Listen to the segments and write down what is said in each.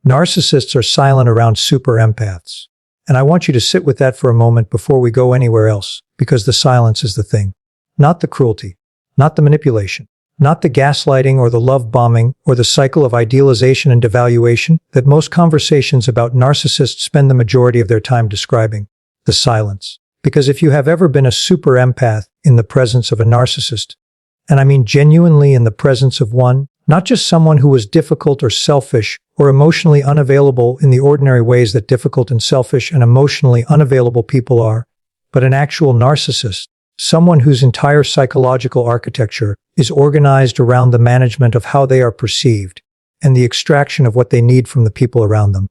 Narcissists are silent around super empaths. And I want you to sit with that for a moment before we go anywhere else, because the silence is the thing. Not the cruelty, not the manipulation, not the gaslighting or the love bombing or the cycle of idealization and devaluation that most conversations about narcissists spend the majority of their time describing. The silence. Because if you have ever been a super empath in the presence of a narcissist, and I mean genuinely in the presence of one, not just someone who was difficult or selfish or emotionally unavailable in the ordinary ways that difficult and selfish and emotionally unavailable people are, but an actual narcissist, someone whose entire psychological architecture is organized around the management of how they are perceived and the extraction of what they need from the people around them.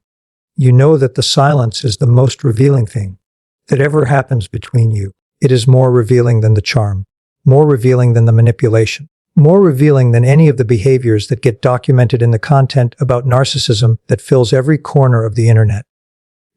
You know that the silence is the most revealing thing that ever happens between you. It is more revealing than the charm, more revealing than the manipulation, more revealing than any of the behaviors that get documented in the content about narcissism that fills every corner of the internet.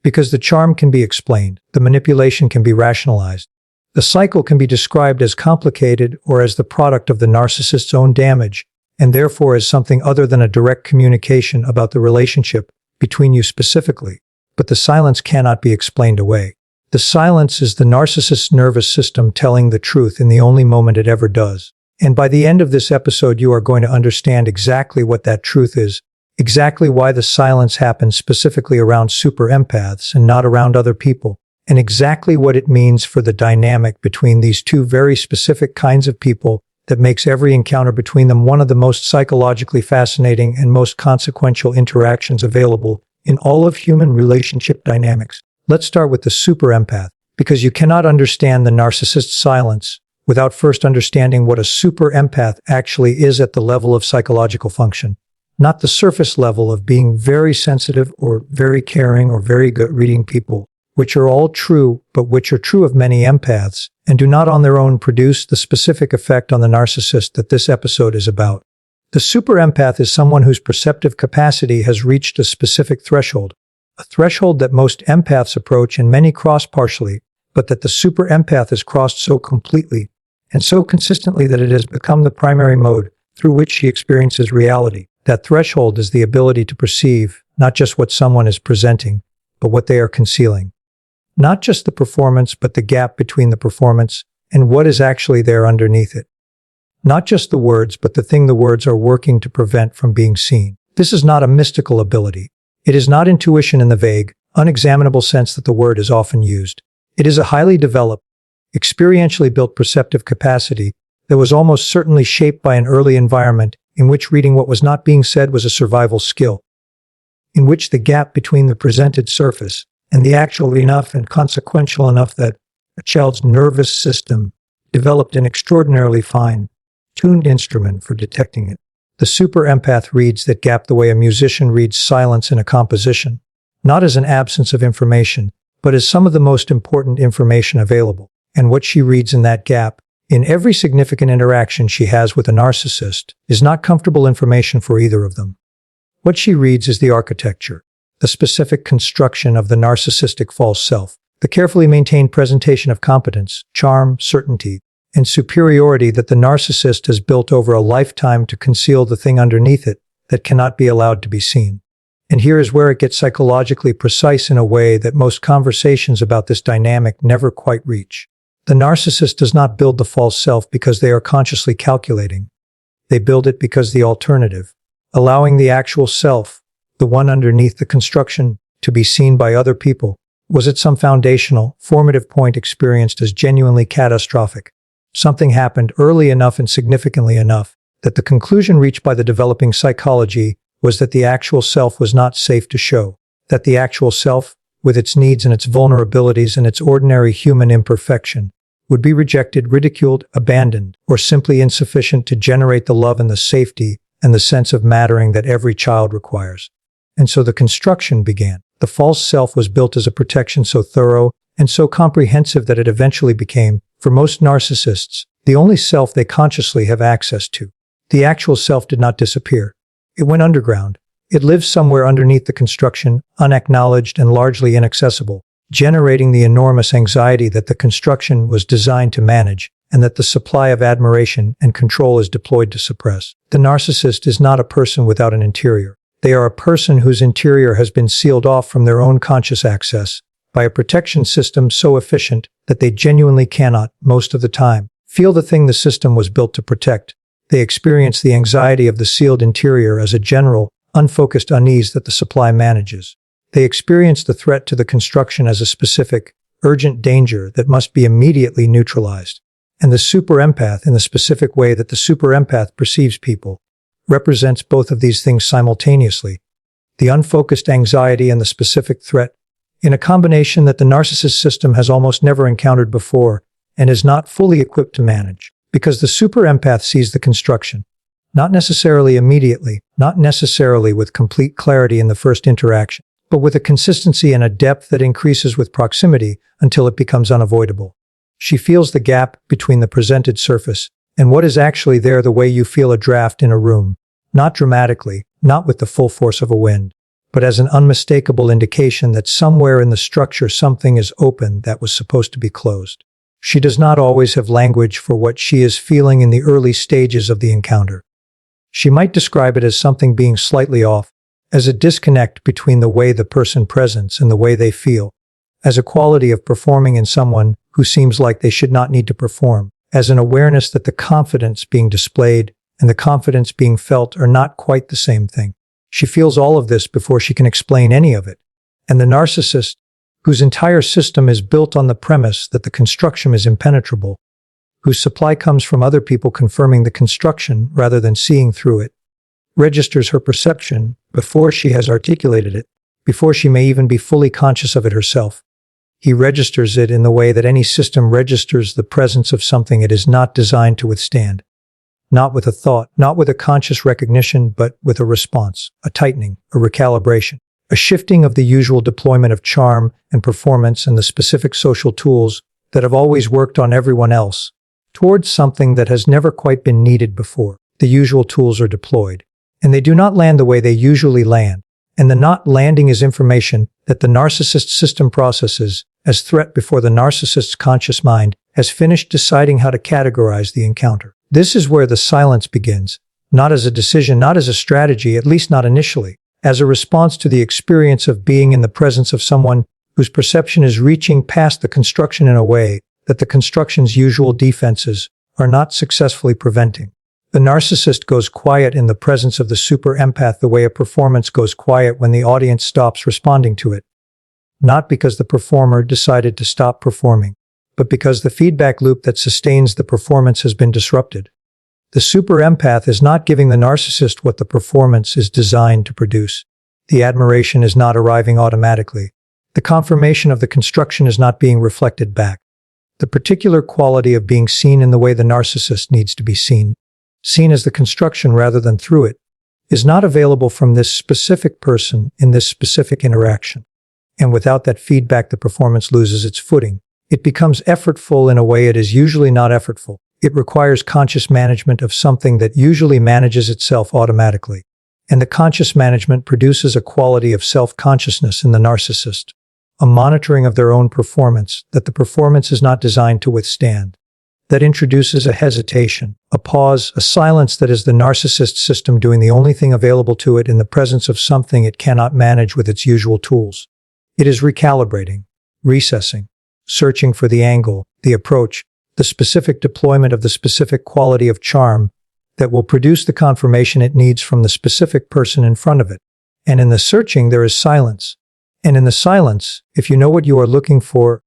Because the charm can be explained, the manipulation can be rationalized, the cycle can be described as complicated or as the product of the narcissist's own damage, and therefore as something other than a direct communication about the relationship between you specifically. But the silence cannot be explained away. The silence is the narcissist's nervous system telling the truth in the only moment it ever does. And by the end of this episode, you are going to understand exactly what that truth is, exactly why the silence happens specifically around super empaths and not around other people, and exactly what it means for the dynamic between these two very specific kinds of people that makes every encounter between them one of the most psychologically fascinating and most consequential interactions available in all of human relationship dynamics. Let's start with the super empath, because you cannot understand the narcissist's silence without first understanding what a super empath actually is at the level of psychological function, not the surface level of being very sensitive or very caring or very good at reading people, which are all true, but which are true of many empaths, and do not on their own produce the specific effect on the narcissist that this episode is about. The super empath is someone whose perceptive capacity has reached a specific threshold, a threshold that most empaths approach and many cross partially, but that the super empath has crossed so completely and so consistently that it has become the primary mode through which she experiences reality. That threshold is the ability to perceive not just what someone is presenting, but what they are concealing. Not just the performance, but the gap between the performance and what is actually there underneath it. Not just the words, but the thing the words are working to prevent from being seen. This is not a mystical ability. It is not intuition in the vague, unexaminable sense that the word is often used. It is a highly developed, experientially built perceptive capacity that was almost certainly shaped by an early environment in which reading what was not being said was a survival skill, in which the gap between the presented surface and the actual enough and consequential enough that a child's nervous system developed an extraordinarily fine, tuned instrument for detecting it. The super empath reads that gap the way a musician reads silence in a composition, not as an absence of information, but as some of the most important information available. And what she reads in that gap, in every significant interaction she has with a narcissist, is not comfortable information for either of them. What she reads is the architecture, the specific construction of the narcissistic false self, the carefully maintained presentation of competence, charm, certainty, and superiority that the narcissist has built over a lifetime to conceal the thing underneath it that cannot be allowed to be seen. And here is where it gets psychologically precise in a way that most conversations about this dynamic never quite reach. The narcissist does not build the false self because they are consciously calculating. They build it because the alternative, allowing the actual self, the one underneath the construction, to be seen by other people, was at some foundational, formative point experienced as genuinely catastrophic. Something happened early enough and significantly enough that the conclusion reached by the developing psychology was that the actual self was not safe to show, that the actual self, with its needs and its vulnerabilities and its ordinary human imperfection, would be rejected, ridiculed, abandoned, or simply insufficient to generate the love and the safety and the sense of mattering that every child requires. And so the construction began. The false self was built as a protection so thorough and so comprehensive that it eventually became, for most narcissists, the only self they consciously have access to. The actual self did not disappear. It went underground. It lived somewhere underneath the construction, unacknowledged and largely inaccessible, generating the enormous anxiety that the construction was designed to manage and that the supply of admiration and control is deployed to suppress. The narcissist is not a person without an interior. They are a person whose interior has been sealed off from their own conscious access by a protection system so efficient that they genuinely cannot, most of the time, feel the thing the system was built to protect. They experience the anxiety of the sealed interior as a general, unfocused unease that the supply manages. They experience the threat to the construction as a specific, urgent danger that must be immediately neutralized. And the super empath, in the specific way that the super empath perceives people, represents both of these things simultaneously. The unfocused anxiety and the specific threat, in a combination that the narcissist system has almost never encountered before and is not fully equipped to manage. Because the super empath sees the construction, not necessarily immediately, not necessarily with complete clarity in the first interaction, but with a consistency and a depth that increases with proximity until it becomes unavoidable. She feels the gap between the presented surface and what is actually there, the way you feel a draft in a room, not dramatically, not with the full force of a wind, but as an unmistakable indication that somewhere in the structure something is open that was supposed to be closed. She does not always have language for what she is feeling in the early stages of the encounter. She might describe it as something being slightly off, as a disconnect between the way the person presents and the way they feel, as a quality of performing in someone who seems like they should not need to perform, as an awareness that the confidence being displayed and the confidence being felt are not quite the same thing. She feels all of this before she can explain any of it. And the narcissist, whose entire system is built on the premise that the construction is impenetrable, whose supply comes from other people confirming the construction rather than seeing through it, registers her perception before she has articulated it, before she may even be fully conscious of it herself. He registers it in the way that any system registers the presence of something it is not designed to withstand. Not with a thought, not with a conscious recognition, but with a response, a tightening, a recalibration, a shifting of the usual deployment of charm and performance and the specific social tools that have always worked on everyone else, towards something that has never quite been needed before. The usual tools are deployed, and they do not land the way they usually land, and the not landing is information that the narcissist system processes as threat before the narcissist's conscious mind has finished deciding how to categorize the encounter. This is where the silence begins, not as a decision, not as a strategy, at least not initially, as a response to the experience of being in the presence of someone whose perception is reaching past the construction in a way that the construction's usual defenses are not successfully preventing. The narcissist goes quiet in the presence of the super empath the way a performance goes quiet when the audience stops responding to it. Not because the performer decided to stop performing, but because the feedback loop that sustains the performance has been disrupted. The super empath is not giving the narcissist what the performance is designed to produce. The admiration is not arriving automatically. The confirmation of the construction is not being reflected back. The particular quality of being seen in the way the narcissist needs to be seen as the construction rather than through it, is not available from this specific person in this specific interaction. And without that feedback, the performance loses its footing. It becomes effortful in a way it is usually not effortful. It requires conscious management of something that usually manages itself automatically. And the conscious management produces a quality of self-consciousness in the narcissist, a monitoring of their own performance that the performance is not designed to withstand. That introduces a hesitation, a pause, a silence that is the narcissist system doing the only thing available to it in the presence of something it cannot manage with its usual tools. It is recalibrating, recessing, searching for the angle, the approach, the specific deployment of the specific quality of charm that will produce the confirmation it needs from the specific person in front of it. And in the searching, there is silence. And in the silence, if you know what you are looking for,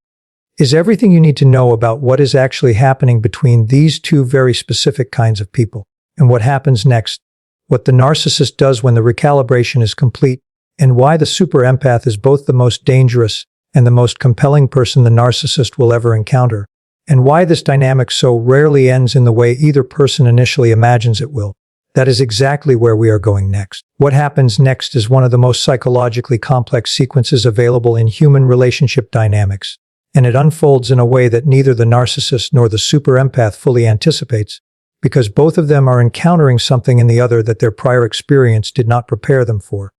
is everything you need to know about what is actually happening between these two very specific kinds of people, and what happens next, what the narcissist does when the recalibration is complete, and why the super empath is both the most dangerous and the most compelling person the narcissist will ever encounter, and why this dynamic so rarely ends in the way either person initially imagines it will. That is exactly where we are going next. What happens next is one of the most psychologically complex sequences available in human relationship dynamics, and it unfolds in a way that neither the narcissist nor the super empath fully anticipates, because both of them are encountering something in the other that their prior experience did not prepare them for.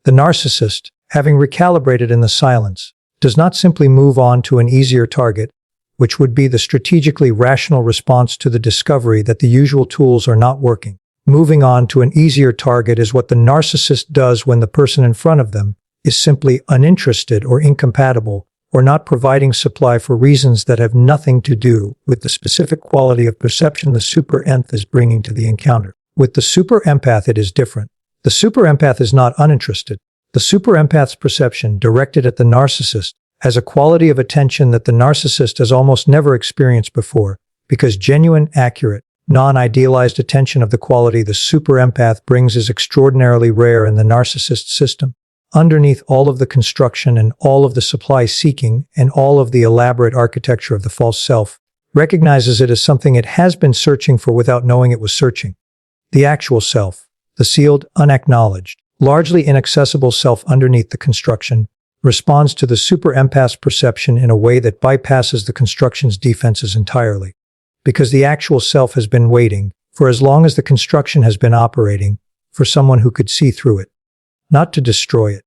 The narcissist, having recalibrated in the silence, does not simply move on to an easier target, which would be the strategically rational response to the discovery that the usual tools are not working, Moving on to an easier target is what the narcissist does when the person in front of them is simply uninterested or incompatible, or not providing supply for reasons that have nothing to do with the specific quality of perception the super empath is bringing to the encounter. With the super empath, it is different. The super empath is not uninterested. The super empath's perception, directed at the narcissist, has a quality of attention that the narcissist has almost never experienced before, because genuine, accurate, non-idealized attention of the quality the super empath brings is extraordinarily rare in the narcissist system. Underneath all of the construction and all of the supply seeking and all of the elaborate architecture of the false self, recognizes it as something it has been searching for without knowing it was searching. The actual self, the sealed, unacknowledged, largely inaccessible self underneath the construction, responds to the super empath's perception in a way that bypasses the construction's defenses entirely. Because the actual self has been waiting, for as long as the construction has been operating, for someone who could see through it. Not to destroy it.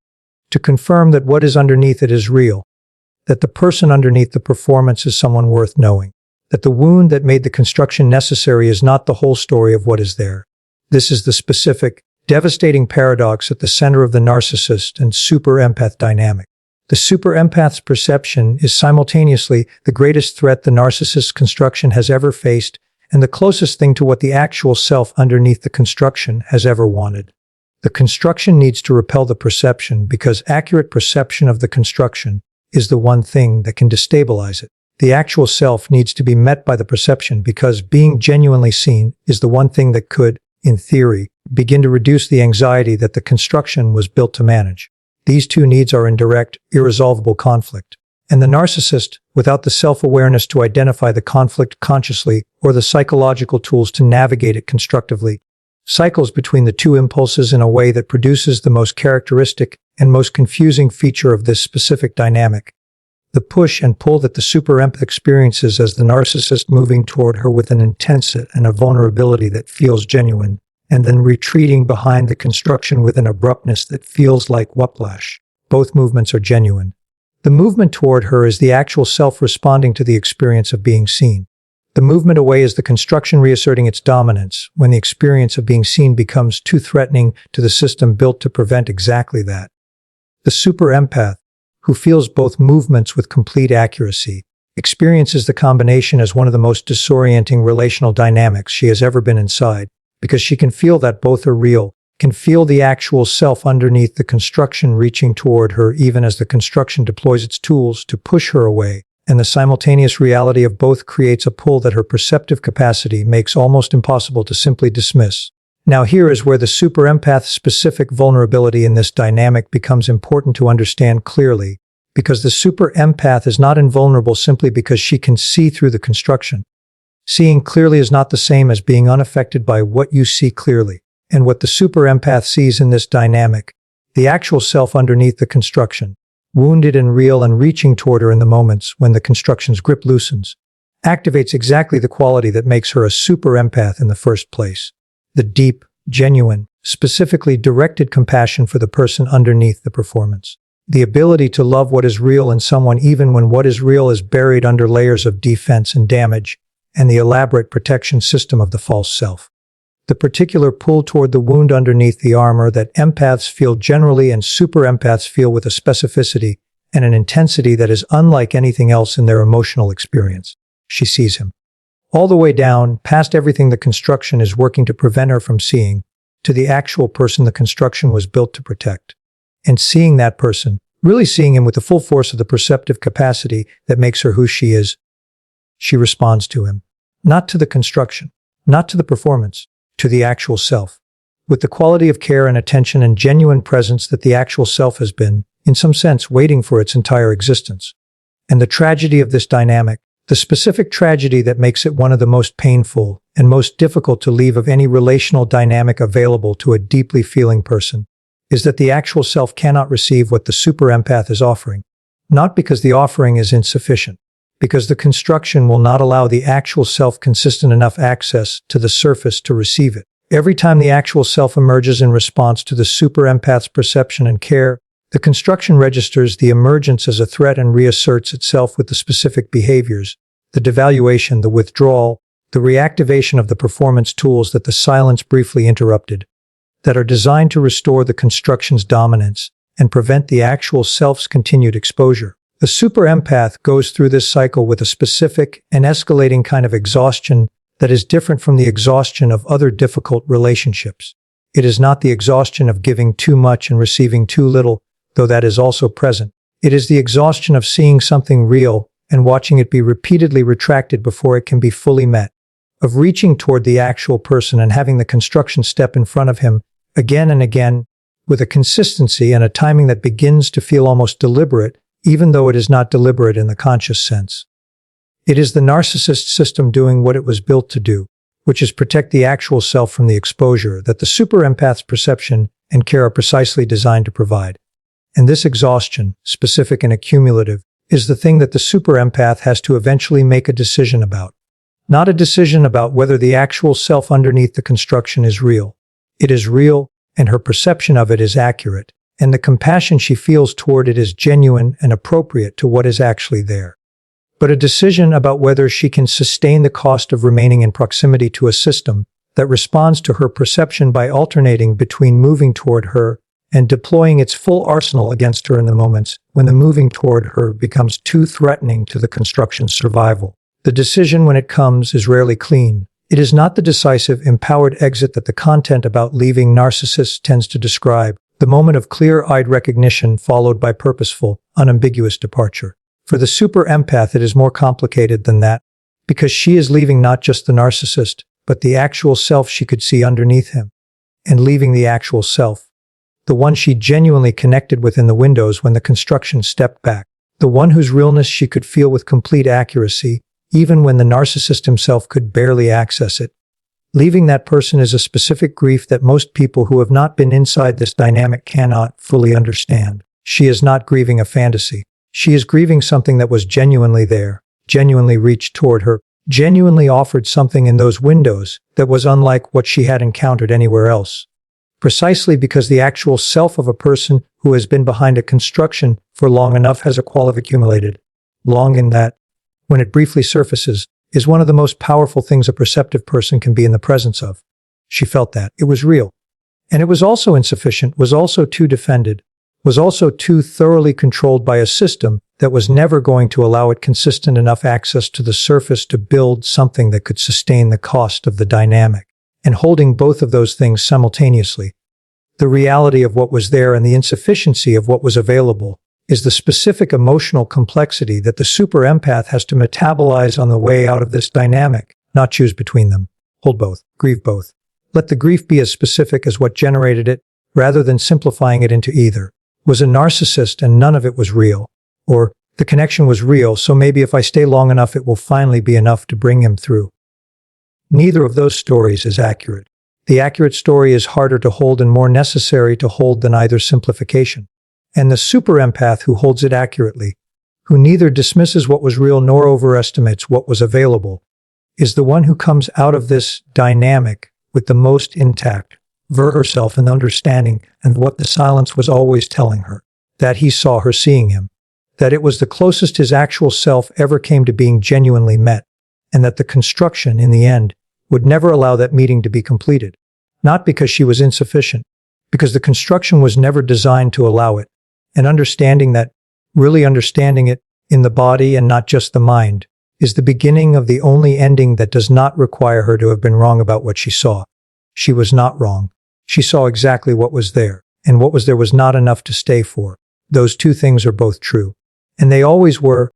To confirm that what is underneath it is real. That the person underneath the performance is someone worth knowing. That the wound that made the construction necessary is not the whole story of what is there. This is the specific, devastating paradox at the center of the narcissist and super empath dynamic. The super empath's perception is simultaneously the greatest threat the narcissist's construction has ever faced and the closest thing to what the actual self underneath the construction has ever wanted. The construction needs to repel the perception because accurate perception of the construction is the one thing that can destabilize it. The actual self needs to be met by the perception because being genuinely seen is the one thing that could, in theory, begin to reduce the anxiety that the construction was built to manage. These two needs are in direct, irresolvable conflict. And the narcissist, without the self-awareness to identify the conflict consciously or the psychological tools to navigate it constructively, cycles between the two impulses in a way that produces the most characteristic and most confusing feature of this specific dynamic. The push and pull that the super empath experiences as the narcissist moving toward her with an intensity and a vulnerability that feels genuine, and then retreating behind the construction with an abruptness that feels like whiplash. Both movements are genuine. The movement toward her is the actual self responding to the experience of being seen. The movement away is the construction reasserting its dominance when the experience of being seen becomes too threatening to the system built to prevent exactly that. The super empath, who feels both movements with complete accuracy, experiences the combination as one of the most disorienting relational dynamics she has ever been inside, because she can feel that both are real, can feel the actual self underneath the construction reaching toward her even as the construction deploys its tools to push her away, and the simultaneous reality of both creates a pull that her perceptive capacity makes almost impossible to simply dismiss. Now here is where the super empath's specific vulnerability in this dynamic becomes important to understand clearly, because the super empath is not invulnerable simply because she can see through the construction. Seeing clearly is not the same as being unaffected by what you see clearly, and what the super empath sees in this dynamic, the actual self underneath the construction, wounded and real and reaching toward her in the moments when the construction's grip loosens, activates exactly the quality that makes her a super empath in the first place. The deep, genuine, specifically directed compassion for the person underneath the performance. The ability to love what is real in someone even when what is real is buried under layers of defense and damage, and the elaborate protection system of the false self. The particular pull toward the wound underneath the armor that empaths feel generally and super empaths feel with a specificity and an intensity that is unlike anything else in their emotional experience. She sees him. All the way down, past everything the construction is working to prevent her from seeing, to the actual person the construction was built to protect. And seeing that person, really seeing him with the full force of the perceptive capacity that makes her who she is, she responds to him. Not to the construction, not to the performance, to the actual self, with the quality of care and attention and genuine presence that the actual self has been, in some sense, waiting for its entire existence. And the tragedy of this dynamic, the specific tragedy that makes it one of the most painful and most difficult to leave of any relational dynamic available to a deeply feeling person, is that the actual self cannot receive what the super empath is offering. Not because the offering is insufficient, because the construction will not allow the actual self consistent enough access to the surface to receive it. Every time the actual self emerges in response to the super empath's perception and care, the construction registers the emergence as a threat and reasserts itself with the specific behaviors, the devaluation, the withdrawal, the reactivation of the performance tools that the silence briefly interrupted, that are designed to restore the construction's dominance and prevent the actual self's continued exposure. The super empath goes through this cycle with a specific and escalating kind of exhaustion that is different from the exhaustion of other difficult relationships. It is not the exhaustion of giving too much and receiving too little, though that is also present. It is the exhaustion of seeing something real and watching it be repeatedly retracted before it can be fully met, of reaching toward the actual person and having the construction step in front of him again and again, with a consistency and a timing that begins to feel almost deliberate, even though it is not deliberate in the conscious sense. It is the narcissist system doing what it was built to do, which is protect the actual self from the exposure that the super empath's perception and care are precisely designed to provide. And this exhaustion, specific and accumulative, is the thing that the super empath has to eventually make a decision about. Not a decision about whether the actual self underneath the construction is real. It is real, and her perception of it is accurate, and the compassion she feels toward it is genuine and appropriate to what is actually there. But a decision about whether she can sustain the cost of remaining in proximity to a system that responds to her perception by alternating between moving toward her and deploying its full arsenal against her in the moments when the moving toward her becomes too threatening to the construction's survival. The decision, when it comes, is rarely clean. It is not the decisive, empowered exit that the content about leaving Narcissists tends to describe, the moment of clear-eyed recognition followed by purposeful, unambiguous departure. For the super empath, it is more complicated than that, because she is leaving not just the narcissist, but the actual self she could see underneath him, and leaving the actual self, the one she genuinely connected with in the windows when the construction stepped back, the one whose realness she could feel with complete accuracy, even when the narcissist himself could barely access it. Leaving that person is a specific grief that most people who have not been inside this dynamic cannot fully understand. She is not grieving a fantasy. She is grieving something that was genuinely there, genuinely reached toward her, genuinely offered something in those windows that was unlike what she had encountered anywhere else. Precisely because the actual self of a person who has been behind a construction for long enough has a quality accumulated. Long in that, when it briefly surfaces, is one of the most powerful things a perceptive person can be in the presence of. She felt that. It was real. And it was also insufficient, was also too defended, was also too thoroughly controlled by a system that was never going to allow it consistent enough access to the surface to build something that could sustain the cost of the dynamic. And holding both of those things simultaneously, the reality of what was there and the insufficiency of what was available, is the specific emotional complexity that the super empath has to metabolize on the way out of this dynamic, not choose between them. Hold both, grieve both. Let the grief be as specific as what generated it, rather than simplifying it into either. Was a narcissist and none of it was real. Or, the connection was real, so maybe if I stay long enough it will finally be enough to bring him through. Neither of those stories is accurate. The accurate story is harder to hold and more necessary to hold than either simplification. And the super empath who holds it accurately, who neither dismisses what was real nor overestimates what was available, is the one who comes out of this dynamic with the most intact, herself and understanding and what the silence was always telling her, that he saw her seeing him, that it was the closest his actual self ever came to being genuinely met, and that the construction, in the end, would never allow that meeting to be completed. Not because she was insufficient, because the construction was never designed to allow it. And understanding that, really understanding it, in the body and not just the mind, is the beginning of the only ending that does not require her to have been wrong about what she saw. She was not wrong. She saw exactly what was there, and what was there was not enough to stay for. Those two things are both true. And they always were,